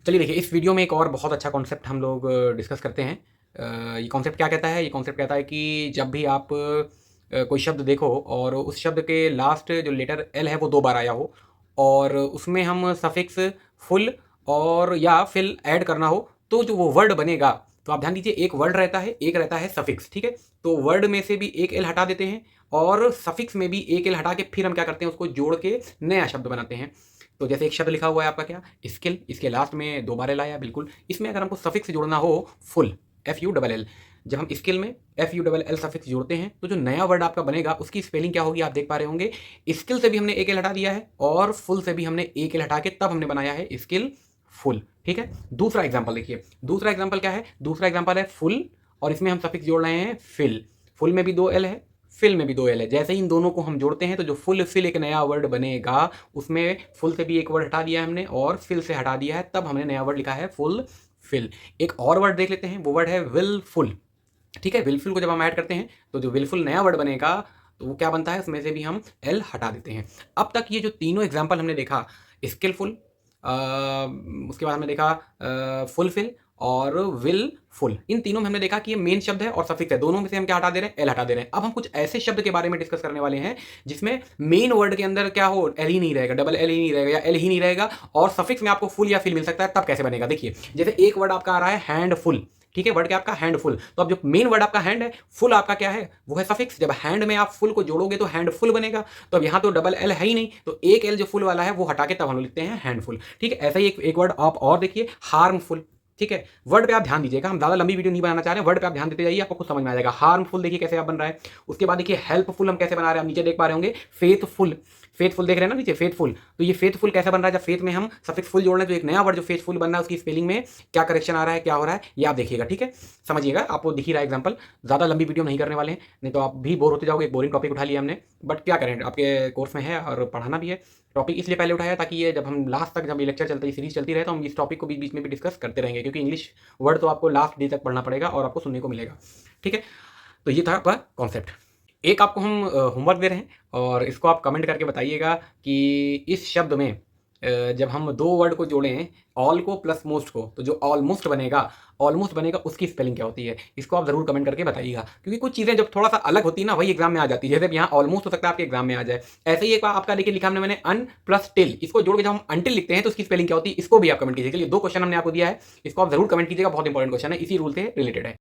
चलिए देखिए, इस वीडियो में एक और बहुत अच्छा कॉन्सेप्ट हम लोग डिस्कस करते हैं। ये कॉन्सेप्ट क्या कहता है? ये कॉन्सेप्ट कहता है कि जब भी आप कोई शब्द देखो और उस शब्द के लास्ट जो लेटर एल है वो 2 बार आया हो और उसमें हम सफिक्स फुल और या फिल ऐड करना हो, तो जो वो वर्ड बनेगा, तो आप ध्यान दीजिए, एक वर्ड रहता है, एक रहता है सफिक्स, ठीक है? तो वर्ड में से भी एक एल हटा देते हैं और सफिक्स में भी एक एल हटा के फिर हम क्या करते हैं, उसको जोड़ के नया शब्द बनाते हैं। तो जैसे एक शब्द लिखा हुआ है आपका क्या, स्किल, इसके लास्ट में 2 बार एल आया, बिल्कुल। इसमें अगर हमको सफिक्स जोड़ना हो full, F U double L, जब हम स्किल में F U double L suffix जोड़ते हैं तो जो नया वर्ड आपका बनेगा उसकी स्पेलिंग क्या होगी आप देख पा रहे होंगे। स्किल से भी हमने एक एल हटा दिया है और फुल से भी हमने एक एल हटा के तब हमने बनाया है स्किल फुल, ठीक है। दूसरा एग्जाम्पल देखिए, दूसरा एग्जाम्पल क्या है? दूसरा एग्जाम्पल है फुल और इसमें हम सफिक्स जोड़ रहे हैं फिल। फुल में भी 2 एल है, फिल में भी 2 एल है। जैसे ही इन दोनों को हम जोड़ते हैं तो जो फुल फिल एक नया वर्ड बनेगा, उसमें फुल से भी एक वर्ड हटा दिया है हमने और फिल से हटा दिया है, तब हमने नया वर्ड लिखा है फुल फिल। एक और वर्ड देख लेते हैं, वो वर्ड है विलफुल, ठीक है। विलफुल को जब हम ऐड करते हैं तो जो विलफुल नया वर्ड बनेगा तो वो क्या बनता है, उसमें से भी हम एल हटा देते हैं। अब तक ये जो तीनों एग्जाम्पल हमने देखा, स्किलफुल, उसके बाद हमने देखा फुलफिल और विलफुल, इन तीनों में हमने देखा कि ये मेन शब्द है और सफिक्स है, दोनों में से हम क्या हटा दे रहे हैं, एल हटा दे रहे हैं। अब हम कुछ ऐसे शब्द के बारे में डिस्कस करने वाले हैं जिसमें मेन वर्ड के अंदर क्या हो, एल ही नहीं रहेगा, डबल एल ही नहीं रहेगा या एल ही नहीं रहेगा और सफिक्स में आपको फुल या फिल मिल सकता है। तब कैसे बनेगा, देखिए जैसे एक वर्ड आपका आ रहा है हैंडफुल, ठीक है, वर्ड क्या आपका हैंडफुल, तो अब जो मेन वर्ड आपका हैंड है, फुल आपका क्या है, वो है सफिक्स। जब हैंड में आप फुल को जोड़ोगे तो हैंडफुल बनेगा, तो अब यहाँ तो डबल एल है ही नहीं, तो एक एल जो फुल वाला है वो हटा के तब हम लोग लिखते हैं हैंडफुल, ठीक है। ऐसा ही एक वर्ड आप और देखिए, हार्मफुल, ठीक है। वर्ड पे आप ध्यान दीजिएगा, हम ज़्यादा लंबी वीडियो नहीं बनाना चाह रहे हैं, वर्ड पे आप ध्यान देते जाइए, आपको खुद समझ में आ जाएगा। हार्मफुल देखिए कैसे आप बन रहा है। उसके बाद देखिए हेल्पफुल हम कैसे बना रहे हैं, आप नीचे देख पा रहे होंगे, फेथफुल, फेथफुल देख रहे हैं ना नीचे, फेथफुल, तो ये फेथफुल कैसे बन रहा है, जब फेथ में हम सफिक्स फुल जोड़ रहे हैं तो एक नया वर्ड जो फेथफुल बन रहा है उसकी स्पेलिंग में क्या करेक्शन आ रहा है, क्या हो रहा है, ये आप देखिएगा, ठीक है। समझिएगा, आपको दिख ही रहा है एग्जाम्पल, ज़्यादा लंबी वीडियो नहीं करने वाले हैं, नहीं तो आप भी बोर होते जाओगे। एक बोरिंग टॉपिक उठा लिया हमने, बट क्या करें, आपके कोर्स में है और पढ़ाना भी है। टॉपिक इसलिए पहले उठाया ताकि ये जब हम लास्ट तक, जब ये लेक्चर चलता है, सीरीज चलती रहे, तो हम इस टॉपिक को बीच बीच में भी डिस्कस करते रहेंगे, क्योंकि इंग्लिश वर्ड तो आपको लास्ट डे तक पढ़ना पड़ेगा और आपको सुनने को मिलेगा, ठीक है। तो ये था आपका कॉन्सेप्ट। एक आपको हम होमवर्क दे रहे हैं और इसको आप कमेंट करके बताइएगा कि इस शब्द में जब हम 2 वर्ड को जोड़ें, ऑल को प्लस मोस्ट को, तो जो ऑलमोस्ट बनेगा उसकी स्पेलिंग क्या होती है, इसको आप ज़रूर कमेंट करके बताइएगा। क्योंकि कुछ चीज़ें जब थोड़ा सा अलग होती है ना, वही एग्जाम में आ जाती है। जैसे यहाँ ऑलमोस्ट हो सकता है आपके एग्जाम में आ जाए। ऐसे ही एक बार आपका देखिए लिखा हमने मैंने अन प्लस टिल, इसको जोड़ के जब हम अनटिल लिखते हैं तो उसकी स्पेलिंग क्या होती है, इसको भी आप कमेंट कीजिएगा। ये 2 क्वेश्चन हमने आपको दिया है, इसको आप जरूर कमेंट कीजिएगा, बहुत इंपॉर्टेंट क्वेश्चन है, इसी रूल से रिलेटेड है।